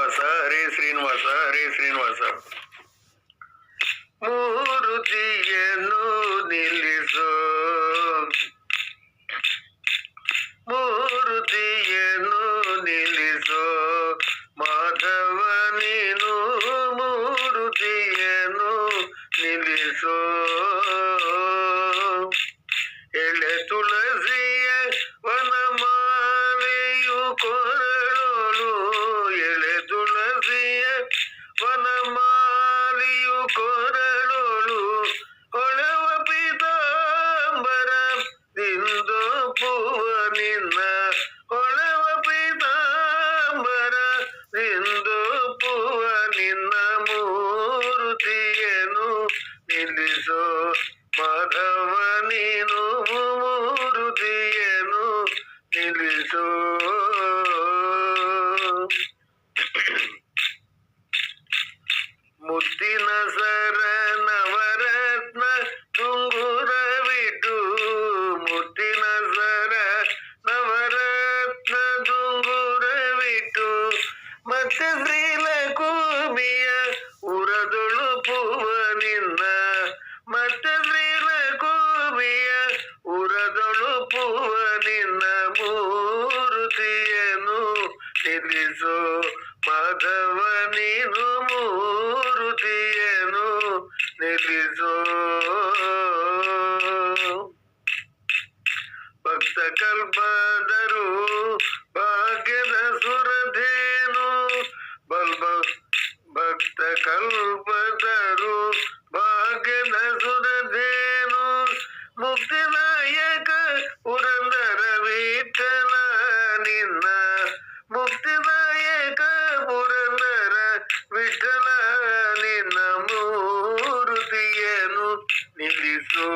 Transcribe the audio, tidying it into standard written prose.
ಶ್ರೀನಿವಾಸ ಹರೇ ಶ್ರೀನಿವಾಸ ಹರೇ ಶ್ರೀನಿವಾಸ. ಮೂರುತಿಯನ್ನು ನಿಲ್ಲಿಸೋ, ಮೂರುತಿಯನ್ನು ನಿಲ್ಲಿಸೋ ಮಾಧವ ನೀನು, ಮೂರುತಿಯನ್ನು ನಿಲ್ಲಿಸೋ. ಎಳೆ ತುಳಸಿಯ ವನಮಾಲೆಯು ಕೊರಳೋಳು, ಎಳೆ ತುಳಸಿಯ ವನಮಾಲೆಯು ಕೊರಳೋಳು, ಹೊಳೆವ ಪೀತಾಂಬರ ದಿಂದು ಪೂವ ನಿನ್ನ, ಹೊಳೆವ ಪೀತಾಂಬರ ದಿಂದು ಪೂವ ನಿನ್ನ. ಮೂರುತಿಯನ್ನು ನಿಲ್ಲಿಸೋ ಮಾಧವ ನೀನು, ಮೂರುತಿಯನ್ನು ನಿಲ್ಲಿಸೋ. ಮುತ್ತಿನ ಸರ ನವರತ್ನ ದುಂಗುರವಿಟ್ಟು, ಮುತ್ತಿನ ಸರ ನವರತ್ನ ದುಂಗುರವಿಟ್ಟು, ಮತ್ತೆ ಶ್ರೀಲಕುಮಿಯ ಉರದೊಳು ಪೂವ ನಿನ್ನ, ಮತ್ತೆ ಶ್ರೀಲಕುಮಿಯ ಉರದೊಳು ಪೂವ ನಿನ್ನ. ಮೂರುತಿಯನ್ನು ನಿಲ್ಲಿಸೋ ಮಾಧವ ನೀನು, ಮೂರುತಿಯನ್ನು ನಿಲ್ಲಿಸೋ. ಭಕ್ತ ಕಲ್ಪದರು ಭಾಗ್ಯದ ಸುರಧೇನು, ಭಕ್ತ ಕಲ್ಪದರು ಭಾಗ್ಯದ ಸುರಧೇನು, ಮುಕ್ತಿದಾಯಕ ಪುರಂದರ ವಿಠಲ ನಿನ್ನ, ಮುಕ್ತಿದಾಯಕ ಪುರಂದರ ವಿಠಲ ನಿನ್ನ. ಮೂರುತಿಯನ್ನು ನಿಲ್ಲಿಸೋ.